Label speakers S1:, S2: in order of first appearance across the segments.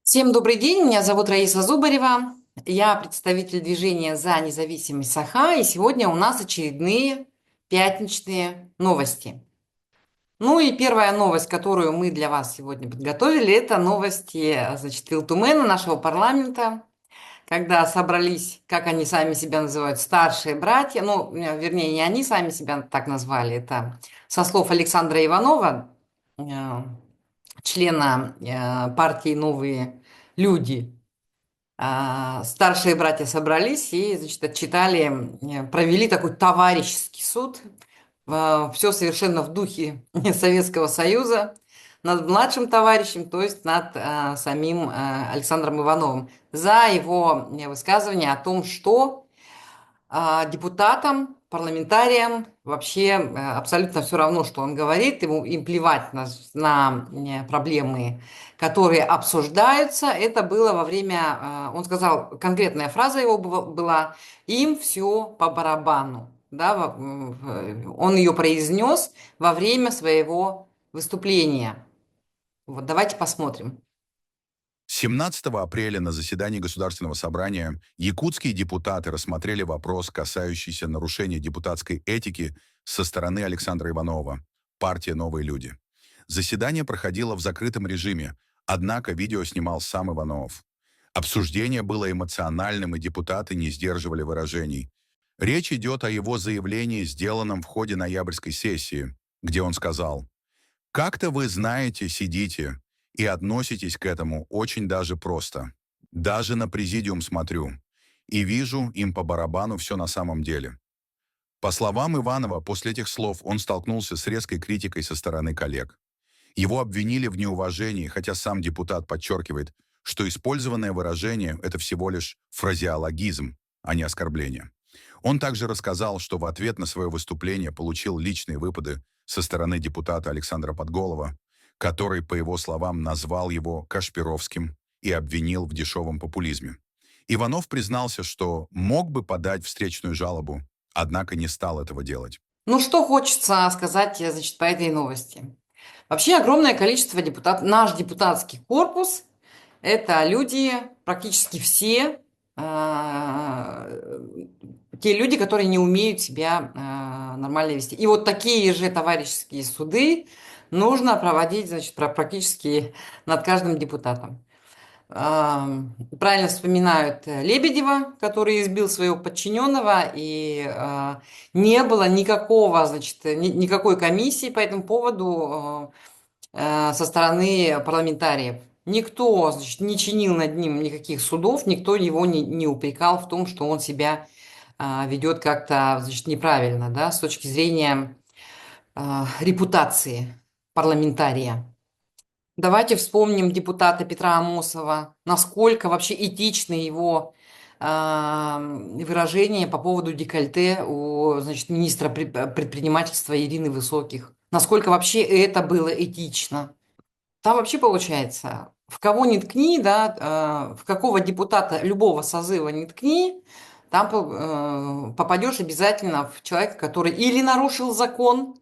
S1: Всем добрый день, меня зовут Раиса Зубарева, я представитель движения «За независимость Саха», и сегодня у нас очередные пятничные новости. Ну и первая новость, которую мы для вас сегодня подготовили, это новости, Вилтумена, нашего парламента, когда собрались, как они сами себя называют, старшие братья, ну, вернее, не они сами себя так назвали, это со слов Александра Иванова, э, члена партии «Новые люди». Старшие братья собрались и, значит, отчитали, провели такой товарищеский суд. Все совершенно в духе Советского Союза над младшим товарищем, то есть над самим Александром Ивановым, за его высказывание о том, что депутатам, парламентариям вообще абсолютно все равно, что он говорит, им плевать на проблемы, которые обсуждаются. Это было во время, он сказал, конкретная фраза его была, им все по барабану. Да, он ее произнес во время своего выступления. Вот давайте посмотрим.
S2: 17 апреля на заседании Государственного собрания якутские депутаты рассмотрели вопрос, касающийся нарушения депутатской этики со стороны Александра Иванова, партия «Новые люди». Заседание проходило в закрытом режиме, однако видео снимал сам Иванов. Обсуждение было эмоциональным, и депутаты не сдерживали выражений. Речь идет о его заявлении, сделанном в ходе ноябрьской сессии, где он сказал: «Как-то вы знаете, сидите и относитесь к этому очень даже просто. Даже на президиум смотрю и вижу, им по барабану все на самом деле». По словам Иванова, после этих слов он столкнулся с резкой критикой со стороны коллег. Его обвинили в неуважении, хотя сам депутат подчеркивает, что использованное выражение – это всего лишь фразеологизм, а не оскорбление. Он также рассказал, что в ответ на свое выступление получил личные выпады со стороны депутата Александра Подголова, который, по его словам, назвал его Кашпировским и обвинил в дешевом популизме. Иванов признался, что мог бы подать встречную жалобу, однако не стал этого делать.
S1: Ну, что хочется сказать, значит, по этой новости. Вообще огромное количество депутатов, наш депутатский корпус, это люди, практически все, те люди, которые не умеют себя нормально вести. И вот такие же товарищеские суды нужно проводить, значит, практически над каждым депутатом. Правильно вспоминают Лебедева, который избил своего подчиненного, и не было никакого, значит, никакой комиссии по этому поводу со стороны парламентариев. Никто, значит, не чинил над ним никаких судов, никто его не упрекал в том, что он себя ведет как-то, значит, неправильно, да, с точки зрения репутации парламентария. Давайте вспомним депутата Петра Амосова, насколько вообще этичны его выражения по поводу декольте у, значит, министра предпринимательства Ирины Высоких. Насколько вообще это было этично. Там вообще получается, в кого ни ткни, да, в какого депутата любого созыва ни ткни, там попадешь обязательно в человека, который или нарушил закон,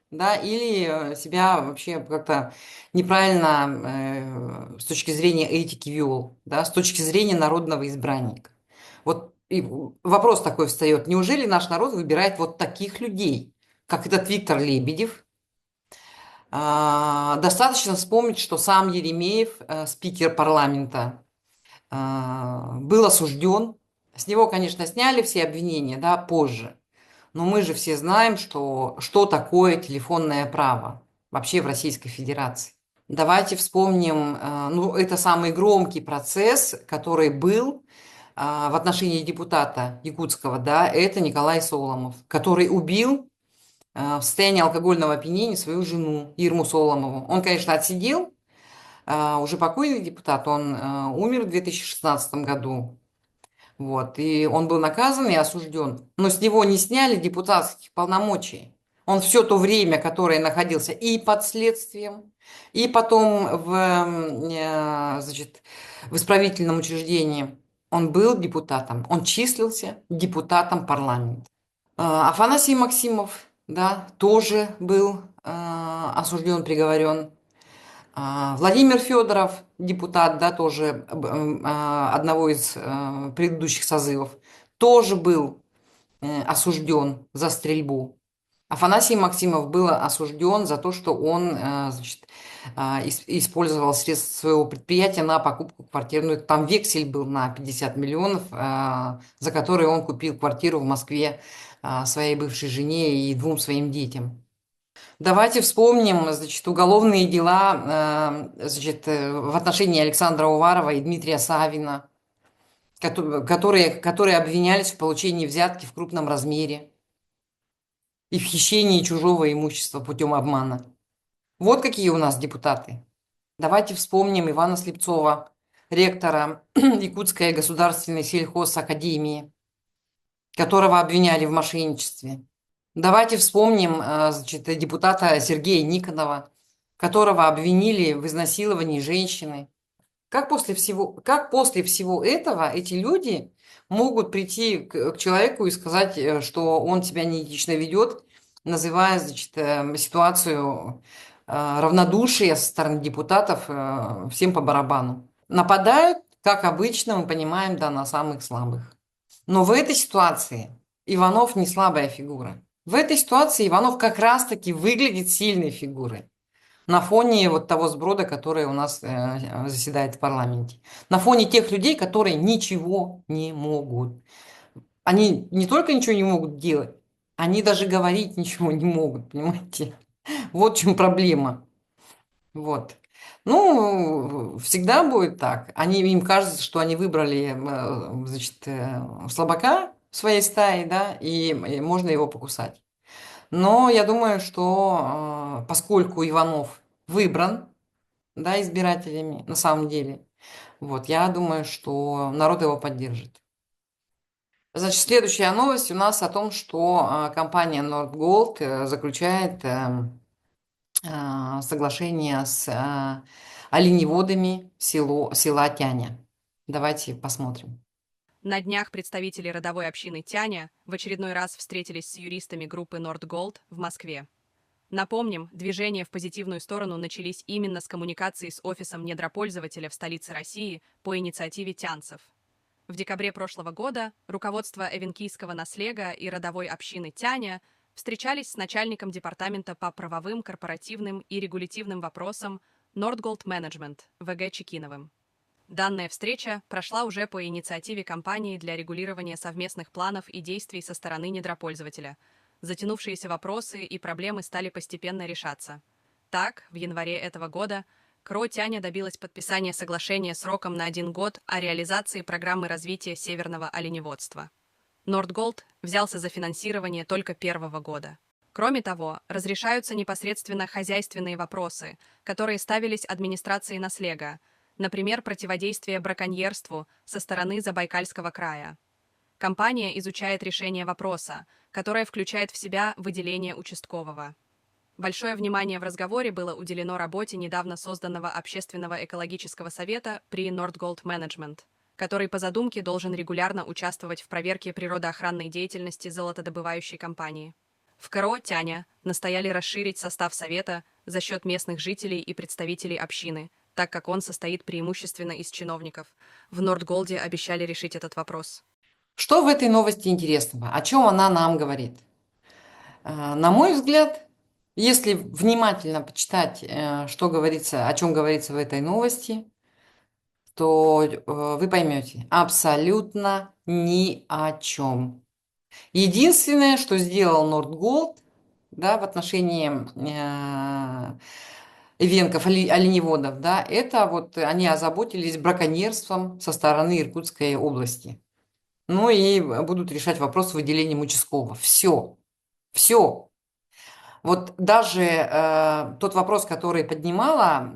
S1: да, или себя вообще как-то неправильно с точки зрения этики вел, да, с точки зрения народного избранника. Вот и вопрос такой встает: неужели наш народ выбирает вот таких людей, как этот Виктор Лебедев? Достаточно вспомнить, что сам Еремеев, спикер парламента, был осужден. С него, конечно, сняли все обвинения, да, позже. Но мы же все знаем, что такое телефонное право вообще в Российской Федерации. Давайте вспомним, ну, это самый громкий процесс, который был в отношении депутата якутского, да, это Николай Соломов, который убил в состоянии алкогольного опьянения свою жену Ирму Соломову. Он, конечно, отсидел, уже покойный депутат, он умер в 2016 году. Вот, и он был наказан и осужден, но с него не сняли депутатских полномочий. Он все то время, которое находился и под следствием, и потом значит, в исправительном учреждении, он был депутатом, он числился депутатом парламента. Афанасий Максимов, да, тоже был осужден, приговорен. Владимир Федоров, депутат, да, тоже одного из предыдущих созывов, тоже был осужден за стрельбу. Афанасий Максимов был осужден за то, что он, значит, использовал средства своего предприятия на покупку квартиры. Ну, там вексель был на 50 миллионов, за которые он купил квартиру в Москве своей бывшей жене и двум своим детям. Давайте вспомним, значит, уголовные дела, значит, в отношении Александра Уварова и Дмитрия Савина, которые обвинялись в получении взятки в крупном размере и в хищении чужого имущества путем обмана. Вот какие у нас депутаты. Давайте вспомним Ивана Слепцова, ректора Якутской государственной сельхозакадемии, которого обвиняли в мошенничестве. Давайте вспомним, значит, депутата Сергея Никонова, которого обвинили в изнасиловании женщины. Как после всего этого эти люди могут прийти к человеку и сказать, что он себя неэтично ведет, называя, значит, ситуацию равнодушия со стороны депутатов всем по барабану. Нападают, как обычно, мы понимаем, да, на самых слабых. Но в этой ситуации Иванов не слабая фигура. В этой ситуации Иванов как раз-таки выглядит сильной фигурой на фоне вот того сброда, который у нас заседает в парламенте. На фоне тех людей, которые ничего не могут. Они не только ничего не могут делать, они даже говорить ничего не могут, понимаете? Вот в чем проблема. Вот. Ну, всегда будет так. Им кажется, что они выбрали, значит, слабака в своей стае, да, и можно его покусать. Но я думаю, что поскольку Иванов выбран, да, избирателями на самом деле, вот, я думаю, что народ его поддержит. Значит, следующая новость у нас о том, что компания Nordgold заключает соглашение с оленеводами села Тяня. Давайте посмотрим.
S3: На днях представители родовой общины Тяня в очередной раз встретились с юристами группы Nordgold в Москве. Напомним, движения в позитивную сторону начались именно с коммуникации с офисом недропользователя в столице России по инициативе тянцев. В декабре прошлого года руководство Эвенкийского наслега и родовой общины Тяня встречались с начальником департамента по правовым, корпоративным и регулятивным вопросам Nordgold Management ВГ Чекиновым. Данная встреча прошла уже по инициативе компании для регулирования совместных планов и действий со стороны недропользователя. Затянувшиеся вопросы и проблемы стали постепенно решаться. Так, в январе этого года КРО Тяня добилась подписания соглашения сроком на 1 год о реализации программы развития северного оленеводства. Nordgold взялся за финансирование только первого года. Кроме того, разрешаются непосредственно хозяйственные вопросы, которые ставились администрацией наслега, например, противодействие браконьерству со стороны Забайкальского края. Компания изучает решение вопроса, которое включает в себя выделение участкового. Большое внимание в разговоре было уделено работе недавно созданного общественного экологического совета при Nordgold Management, который по задумке должен регулярно участвовать в проверке природоохранной деятельности золотодобывающей компании. В КРО Тяня настояли расширить состав совета за счет местных жителей и представителей общины, так как он состоит преимущественно из чиновников. В Nordgold обещали решить этот вопрос.
S1: Что в этой новости интересного? О чем она нам говорит? На мой взгляд, если внимательно почитать, что говорится, о чем говорится в этой новости, то вы поймете абсолютно ни о чем. Единственное, что сделал Nordgold, да, в отношении эвенков, оленеводов, да, это вот они озаботились браконьерством со стороны Иркутской области. Ну и будут решать вопрос с выделением участкового. Все. Все. Вот даже тот вопрос, который поднимала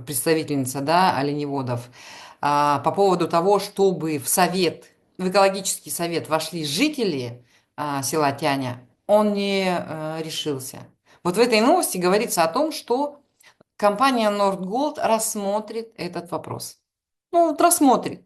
S1: представительница, да, оленеводов, по поводу того, чтобы в совет, в экологический совет вошли жители села Тяня, он не решился. Вот в этой новости говорится о том, что компания Nordgold рассмотрит этот вопрос. Ну, вот рассмотрит.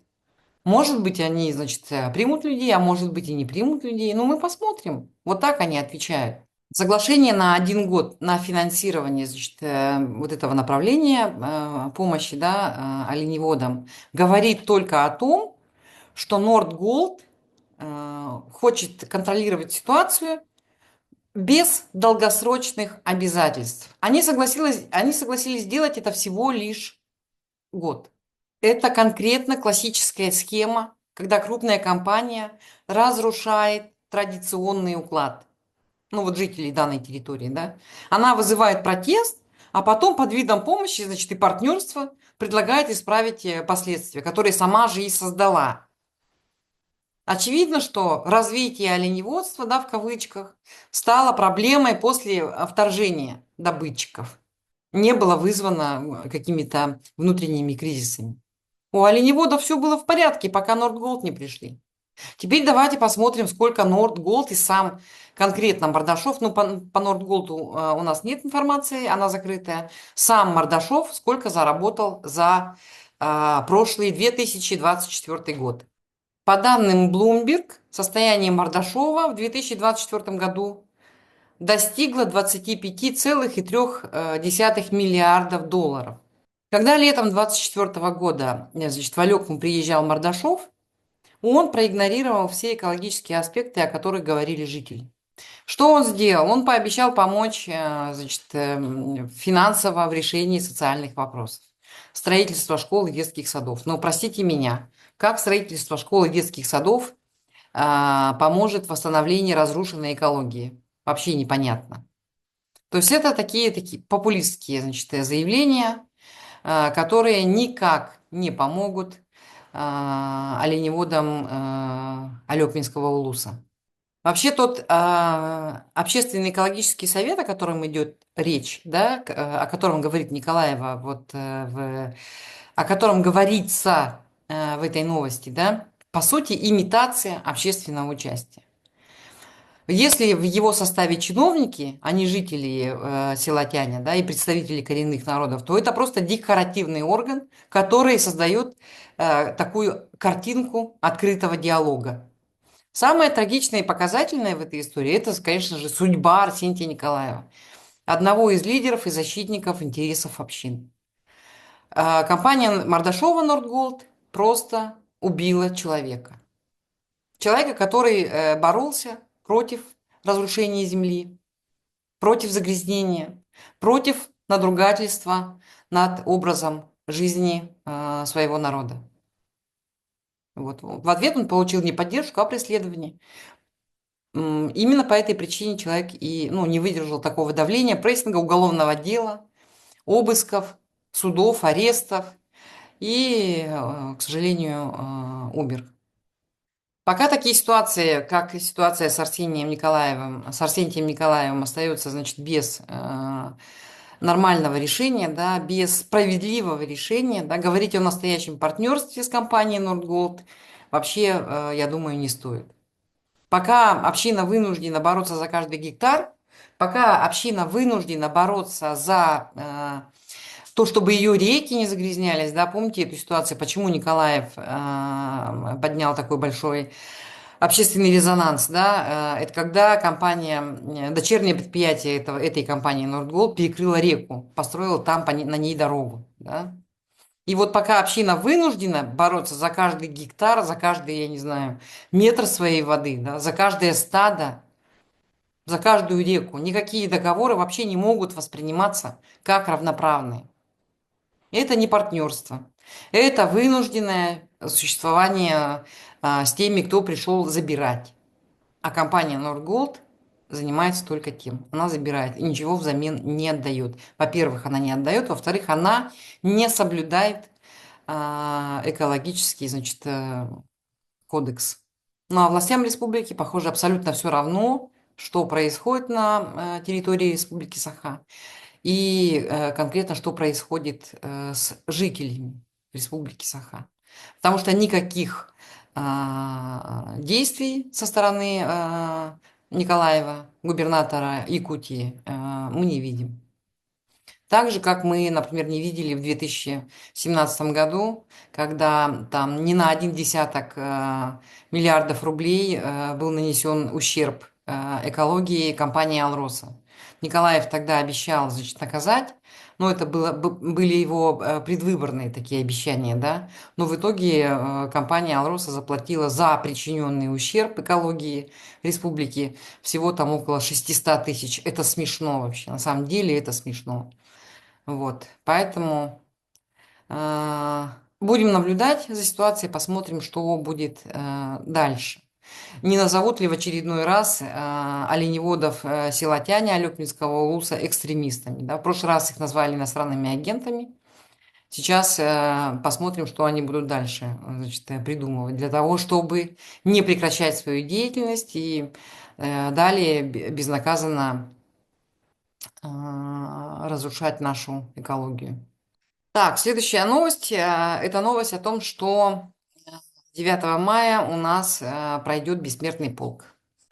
S1: Может быть, они, значит, примут людей, а может быть, и не примут людей. Ну, мы посмотрим. Вот так они отвечают. Соглашение на 1 год на финансирование, значит, вот этого направления помощи, да, оленеводам говорит только о том, что Нордголд хочет контролировать ситуацию без долгосрочных обязательств. Они согласились сделать это всего лишь год. Это конкретно классическая схема, когда крупная компания разрушает традиционный уклад, ну вот жителей данной территории, да. Она вызывает протест, а потом под видом помощи, значит, и партнерства предлагает исправить последствия, которые сама же и создала. Очевидно, что развитие оленеводства, да, в кавычках, стало проблемой после вторжения добытчиков. Не было вызвано какими-то внутренними кризисами. У оленеводов все было в порядке, пока Нордголд не пришли. Теперь давайте посмотрим, сколько Нордголд и сам конкретно Мордашов, ну, по Нордголду у нас нет информации, она закрытая. Сам Мордашов сколько заработал за прошлый 2024 год. По данным Bloomberg, состояние Мордашова в 2024 году достигло 25,3 миллиардов долларов. Когда летом 2024 года, значит, в Алекму приезжал Мордашов, он проигнорировал все экологические аспекты, о которых говорили жители. Что он сделал? Он пообещал помочь, значит, финансово в решении социальных вопросов. Строительство школ и детских садов. Но простите меня, как строительство школ и детских садов поможет в восстановлении разрушенной экологии? Вообще непонятно. То есть это такие популистские, значит, заявления, которые никак не помогут оленеводам Алекминского улуса. Вообще тот общественный экологический совет, о котором идет речь, да, о котором говорит Николаева, вот, о котором говорится в этой новости, да, по сути, имитация общественного участия. Если в его составе чиновники, а не жители села Тяня, да, и представители коренных народов, то это просто декоративный орган, который создает такую картинку открытого диалога. Самое трагичное и показательное в этой истории – это, конечно же, судьба Арсентия Николаева, одного из лидеров и защитников интересов общин. Компания Мордашова Нордголд просто убила человека. Человека, который боролся против разрушения земли, против загрязнения, против надругательства над образом жизни своего народа. Вот. В ответ он получил не поддержку, а преследование. Именно по этой причине человек и не выдержал такого давления, прессинга, уголовного дела, обысков, судов, арестов и, к сожалению, умер. Пока такие ситуации, как и ситуация с Арсентием Николаевым остаются, значит, без нормального решения, да, без справедливого решения, да, говорить о настоящем партнерстве с компанией Nordgold вообще, я думаю, не стоит. Пока община вынуждена бороться за каждый гектар, пока община вынуждена бороться за то, чтобы ее реки не загрязнялись, да, помните эту ситуацию, почему Николаев поднял такой большой общественный резонанс, да, это когда дочернее предприятие этой компании Nordgold перекрыло реку, построило там на ней дорогу, да. И вот пока община вынуждена бороться за каждый гектар, за каждый, я не знаю, метр своей воды, да, за каждое стадо, за каждую реку, никакие договоры вообще не могут восприниматься как равноправные. Это не партнерство. Это вынужденное существование с теми, кто пришел забирать. А компания Nordgold занимается только тем. Она забирает и ничего взамен не отдает. Во-первых, она не отдает. Во-вторых, она не соблюдает экологический, значит, кодекс. Ну а властям республики, похоже, абсолютно все равно, что происходит на территории республики Саха. И конкретно, что происходит с жителями Республики Саха. Потому что никаких действий со стороны Николаева, губернатора Якутии, мы не видим. Так же, как мы, например, не видели в 2017 году, когда там не на 0,1 миллиардов рублей был нанесен ущерб экологии компании «Алроса». Николаев тогда обещал, значит, наказать, но это были его предвыборные такие обещания, да, но в итоге компания «Алроса» заплатила за причиненный ущерб экологии республики всего там около 600 тысяч. Это смешно вообще, на самом деле это смешно. Вот, поэтому будем наблюдать за ситуацией, посмотрим, что будет дальше. Не назовут ли в очередной раз оленеводов села Тяня Алёкминского улуса экстремистами? Да? В прошлый раз их назвали иностранными агентами. Сейчас посмотрим, что они будут дальше, значит, придумывать для того, чтобы не прекращать свою деятельность и далее безнаказанно разрушать нашу экологию. Так, следующая новость. Это новость о том, что 9 мая у нас пройдет бессмертный полк.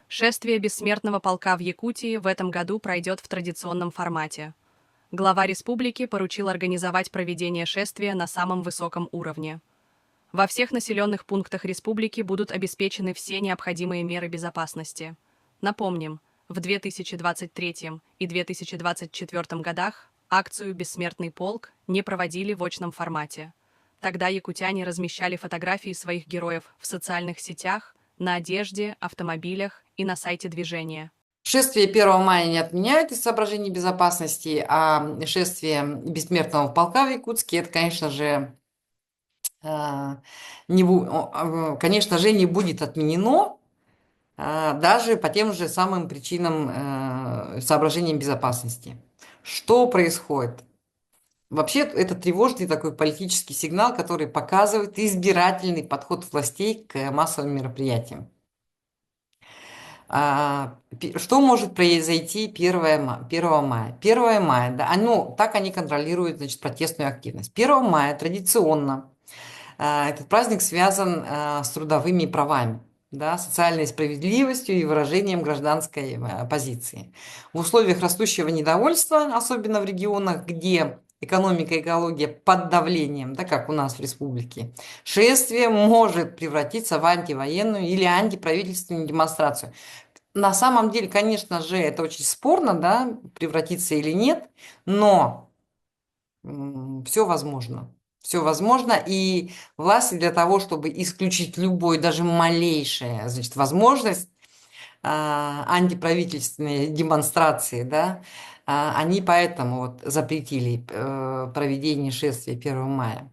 S3: Шествие бессмертного полка в Якутии в этом году пройдет в традиционном формате. Глава республики поручил организовать проведение шествия на самом высоком уровне. Во всех населенных пунктах республики будут обеспечены все необходимые меры безопасности. Напомним, в 2023 и 2024 годах акцию «Бессмертный полк» не проводили в очном формате. Тогда якутяне размещали фотографии своих героев в социальных сетях, на одежде, автомобилях и на сайте движения.
S1: Шествие 1 мая не отменяют из соображений безопасности, а шествие бессмертного полка в Якутске, это, конечно же, конечно же, не будет отменено, даже по тем же самым причинам, соображениям безопасности. Что происходит? Вообще, это тревожный такой политический сигнал, который показывает избирательный подход властей к массовым мероприятиям. Что может произойти 1 мая? 1 мая, да, ну, так они контролируют, значит, протестную активность. 1 мая традиционно этот праздник связан с трудовыми правами, да, социальной справедливостью и выражением гражданской позиции. В условиях растущего недовольства, особенно в регионах, где экономика и экология под давлением, да, как у нас в республике, шествие может превратиться в антивоенную или антиправительственную демонстрацию. На самом деле, конечно же, это очень спорно, да, превратиться или нет, но все возможно. Все возможно, и власти для того, чтобы исключить любой, даже малейшая, значит, возможность антиправительственной демонстрации, да, они поэтому вот запретили проведение шествия 1 мая.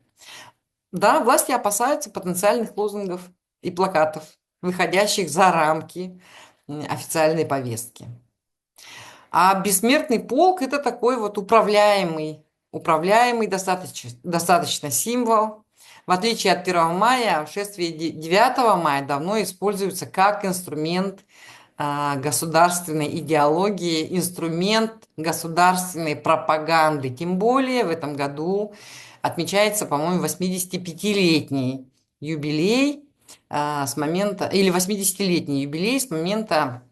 S1: Да, власти опасаются потенциальных лозунгов и плакатов, выходящих за рамки официальной повестки. А бессмертный полк – это такой вот управляемый достаточно символ. В отличие от 1 мая, шествие 9 мая давно используется как инструмент государственной идеологии, инструмент государственной пропаганды. Тем более в этом году отмечается, по-моему, 85-летний юбилей с момента, или 80-летний юбилей с момента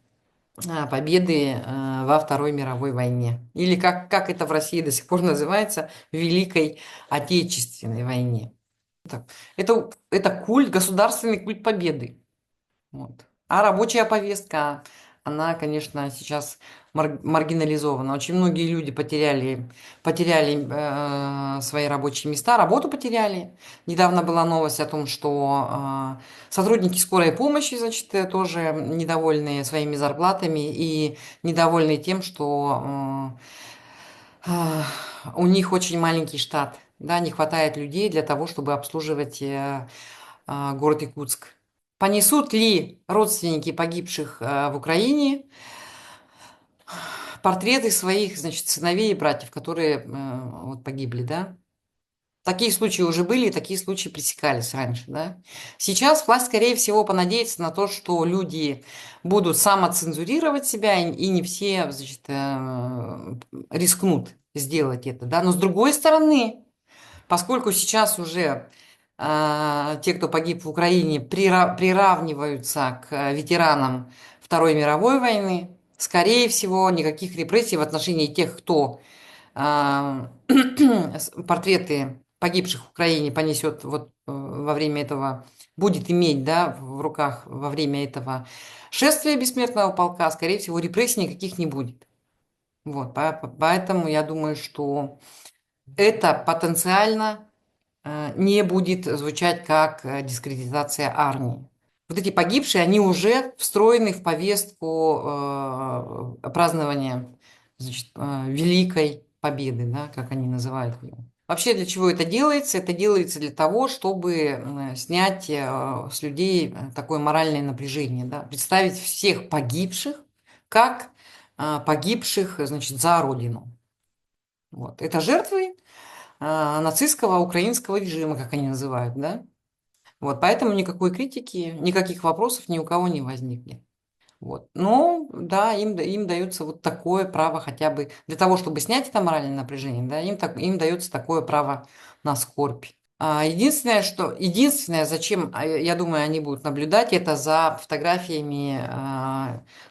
S1: победы во Второй мировой войне. Или как это в России до сих пор называется, Великой Отечественной войне. Это культ, государственный культ победы. Вот. А рабочая повестка, она, конечно, сейчас маргинализована. Очень многие люди потеряли свои рабочие места, работу потеряли. Недавно была новость о том, что сотрудники скорой помощи, значит, тоже недовольны своими зарплатами и недовольны тем, что у них очень маленький штат. Да, не хватает людей для того, чтобы обслуживать город Якутск. Понесут ли родственники погибших в Украине портреты своих, значит, сыновей и братьев, которые вот погибли, да? Такие случаи уже были, и такие случаи пресекались раньше, да? Сейчас власть, скорее всего, понадеется на то, что люди будут самоцензурировать себя, и не все, значит, рискнут сделать это, да? Но с другой стороны, поскольку сейчас уже те, кто погиб в Украине, приравниваются к ветеранам Второй мировой войны, скорее всего, никаких репрессий в отношении тех, кто портреты погибших в Украине понесет вот во время этого, будет иметь, да, в руках во время этого шествия бессмертного полка, скорее всего, репрессий никаких не будет. Вот, поэтому я думаю, что это потенциально не будет звучать как дискредитация армии. Вот эти погибшие, они уже встроены в повестку празднования, значит, Великой Победы, да, как они называют ее. Вообще для чего это делается? Это делается для того, чтобы снять с людей такое моральное напряжение, да, представить всех погибших как погибших, значит, за Родину. Вот. Это жертвы нацистского украинского режима, как они называют, да? Вот, поэтому никакой критики, никаких вопросов ни у кого не возникнет. Вот. Но, да, им дается вот такое право хотя бы для того, чтобы снять это моральное напряжение, да, им дается такое право на скорбь. Единственное, зачем, я думаю, они будут наблюдать, это за фотографиями,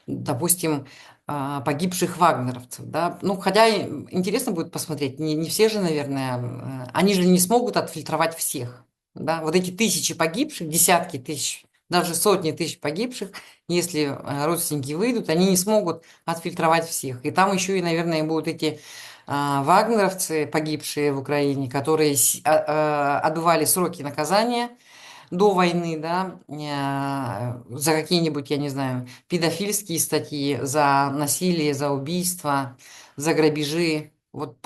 S1: допустим, погибших вагнеровцев, да. Ну, хотя интересно будет посмотреть, не все же, наверное, они же не смогут отфильтровать всех, да. Вот эти тысячи погибших, десятки тысяч, даже сотни тысяч погибших, если родственники выйдут, они не смогут отфильтровать всех. И там еще и, наверное, будут эти вагнеровцы, погибшие в Украине, которые отбывали сроки наказания до войны, да, за какие-нибудь, я не знаю, педофильские статьи, за насилие, за убийство, за грабежи, вот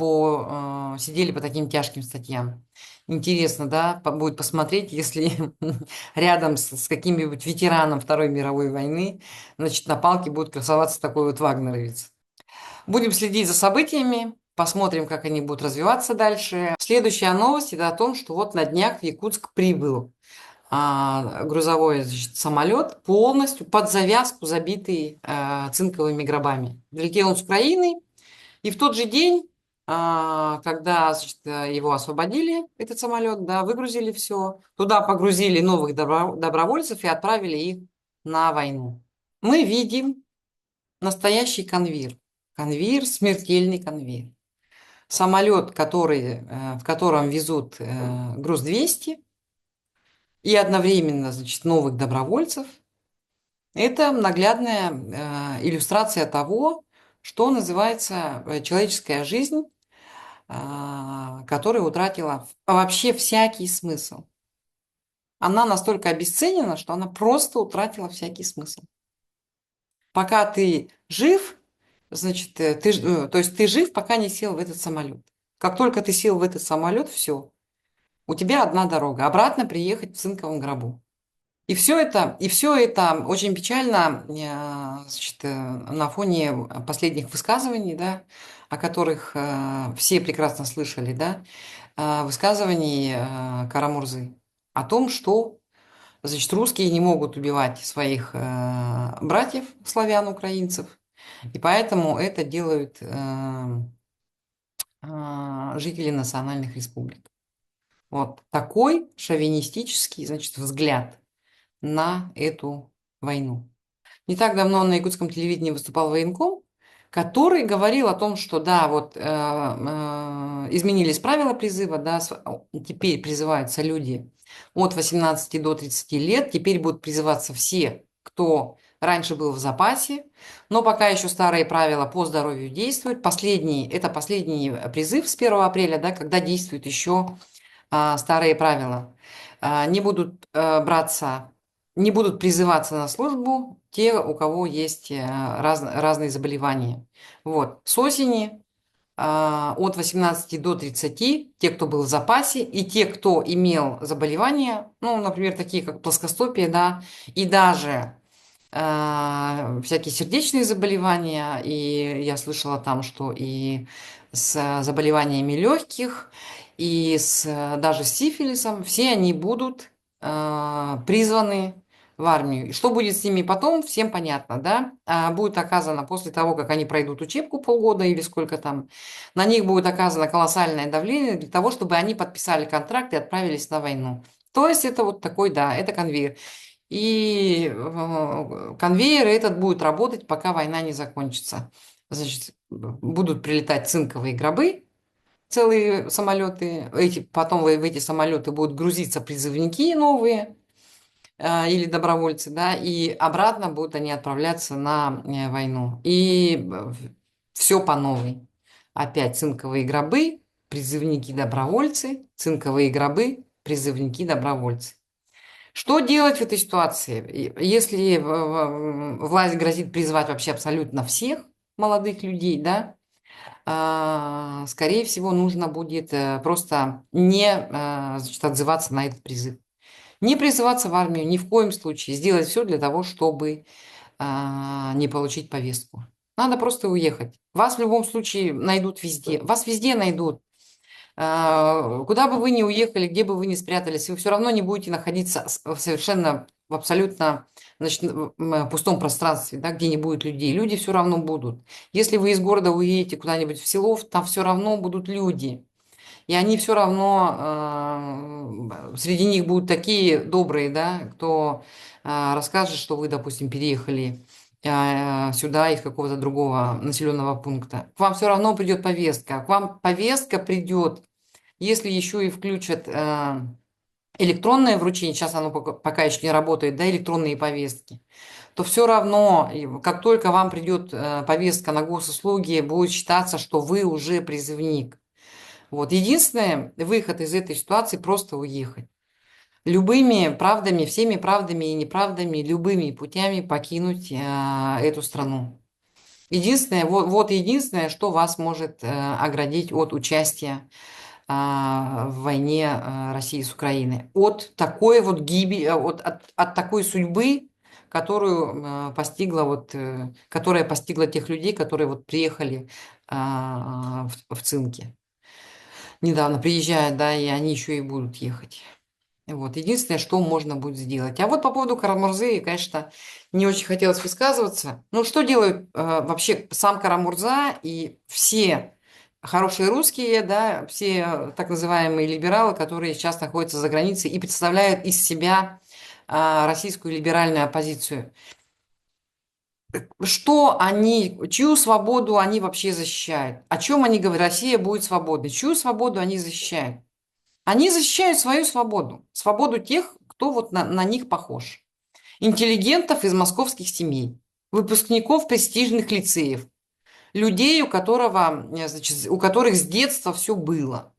S1: сидели по таким тяжким статьям. Интересно, да, будет посмотреть, если рядом с каким-нибудь ветераном Второй мировой войны, значит, на палке будет красоваться такой вот вагнеровец. Будем следить за событиями, посмотрим, как они будут развиваться дальше. Следующая новость – это о том, что вот на днях в Якутск прибыл грузовой, значит, самолет, полностью под завязку забитый цинковыми гробами. Прилетел он с Украины, и в тот же день, когда, значит, его освободили, этот самолет, да, выгрузили все, туда погрузили новых добровольцев и отправили их на войну. Мы видим настоящий конвейер. Конвейер, смертельный конвейер. Самолет, в котором везут груз 200 и одновременно, значит, новых добровольцев, это наглядная иллюстрация того, что называется человеческая жизнь, которая утратила вообще всякий смысл. Она настолько обесценена, что она просто утратила всякий смысл. Пока ты жив, значит, то есть ты жив, пока не сел в этот самолет. Как только ты сел в этот самолет, все, у тебя одна дорога – обратно приехать в цинковом гробу. И все это очень печально, значит, на фоне последних высказываний, да, о которых все прекрасно слышали, да, высказываний Кара-Мурзы о том, что, значит, русские не могут убивать своих братьев, славян, украинцев, и поэтому это делают жители национальных республик. Вот такой шовинистический, значит, взгляд на эту войну. Не так давно на якутском телевидении выступал военком, который говорил о том, что да, вот изменились правила призыва, да, теперь призываются люди от 18 до 30 лет, теперь будут призываться все, кто раньше был в запасе, но пока еще старые правила по здоровью действуют. Это последний призыв с 1 апреля, да, когда действуют еще старые правила. Не будут не будут призываться на службу те, у кого есть разные заболевания. Вот. С осени от 18 до 30 те, кто был в запасе, и те, кто имел заболевания, ну, например, такие как плоскостопие, да, и даже всякие сердечные заболевания, и я слышала там, что и с заболеваниями легких, и даже с сифилисом, все они будут призваны в армию. И что будет с ними потом, всем понятно, да? Будет оказано после того, как они пройдут учебку полгода или сколько там, на них будет оказано колоссальное давление для того, чтобы они подписали контракт и отправились на войну. То есть это вот такой, да, это конвейер. И конвейер этот будет работать, пока война не закончится. Значит, будут прилетать цинковые гробы, целые самолеты. Потом в эти самолеты будут грузиться призывники новые или добровольцы, да, и обратно будут они отправляться на войну. И все по новой. Опять цинковые гробы, призывники, добровольцы, цинковые гробы, призывники, добровольцы. Что делать в этой ситуации? Если власть грозит призвать вообще абсолютно всех молодых людей, да, скорее всего, нужно будет просто не значит, отзываться на этот призыв. Не призываться в армию ни в коем случае. Сделать все для того, чтобы не получить повестку. Надо просто уехать. Вас в любом случае найдут везде. Вас везде найдут. Куда бы вы ни уехали, где бы вы ни спрятались, вы все равно не будете находиться в абсолютно значит, пустом пространстве, да, где не будет людей. Люди все равно будут. Если вы из города уедете куда-нибудь в село, там все равно будут люди. И они все равно, среди них будут такие добрые, да, кто расскажет, что вы, допустим, переехали сюда из какого-то другого населенного пункта. К вам все равно придет повестка. К вам повестка придет, если еще и включат электронное вручение, сейчас оно пока еще не работает, да, электронные повестки, то все равно, как только вам придет повестка на госуслуги, будет считаться, что вы уже призывник. Вот. Единственный выход из этой ситуации – просто уехать. Любыми правдами, всеми правдами и неправдами, любыми путями покинуть эту страну. Единственное, вот единственное, что вас может оградить от участия в войне России с Украиной. От такой вот гибели, от такой судьбы, которую постигла которая постигла тех людей, которые вот приехали в Цинки. Недавно приезжают, да, и они еще и будут ехать. Вот, единственное, что можно будет сделать. А вот по поводу Карамурзы, конечно, не очень хотелось высказываться. Ну, что делают вообще сам Карамурза и все хорошие русские, да, все так называемые либералы, которые сейчас находятся за границей и представляют из себя российскую либеральную оппозицию. Что они, чью свободу они вообще защищают? О чем они говорят? Россия будет свободной. Чью свободу они защищают? Они защищают свою свободу. Свободу тех, кто вот на них похож. Интеллигентов из московских семей, выпускников престижных лицеев, людей, значит, у которых с детства все было.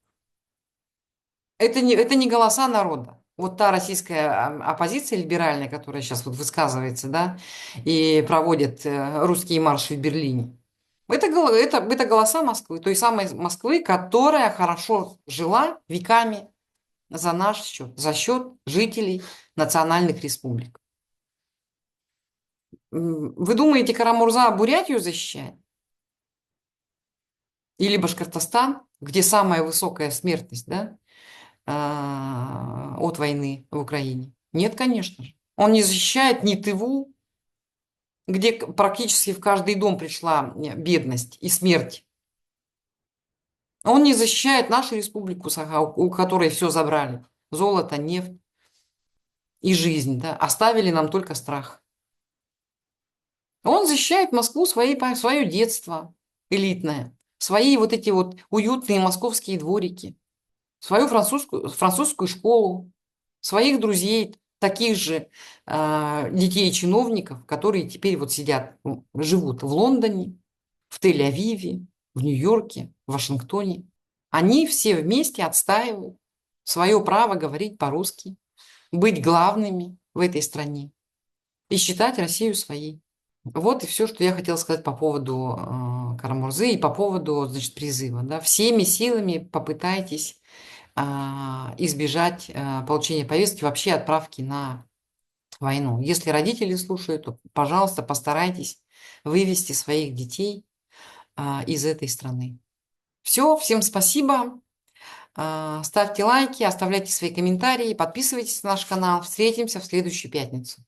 S1: Это не голоса народа. Вот та российская оппозиция либеральная, которая сейчас вот высказывается, да, и проводит русские марши в Берлине. Это голоса Москвы, той самой Москвы, которая хорошо жила веками за наш счет, за счет жителей национальных республик. Вы думаете, Карамурза Бурятию защищает? Или Башкортостан, где самая высокая смертность, да, от войны в Украине? Нет, конечно же. Он не защищает ни Тыву, где практически в каждый дом пришла бедность и смерть. Он не защищает нашу республику Саха, у которой все забрали. Золото, нефть и жизнь, да, оставили нам только страх. Он защищает Москву, свое детство элитное, свои вот эти вот уютные московские дворики, свою французскую школу, своих друзей, таких же детей чиновников, которые теперь вот сидят, живут в Лондоне, в Тель-Авиве, в Нью-Йорке, в Вашингтоне. Они все вместе отстаивают свое право говорить по-русски, быть главными в этой стране и считать Россию своей. Вот и все, что я хотела сказать по поводу Карамурзы и по поводу, значит, призыва. Да. Всеми силами попытайтесь избежать получения повестки, вообще отправки на войну. Если родители слушают, то, пожалуйста, постарайтесь вывести своих детей из этой страны. Все, всем спасибо. Ставьте лайки, оставляйте свои комментарии, подписывайтесь на наш канал. Встретимся в следующую пятницу.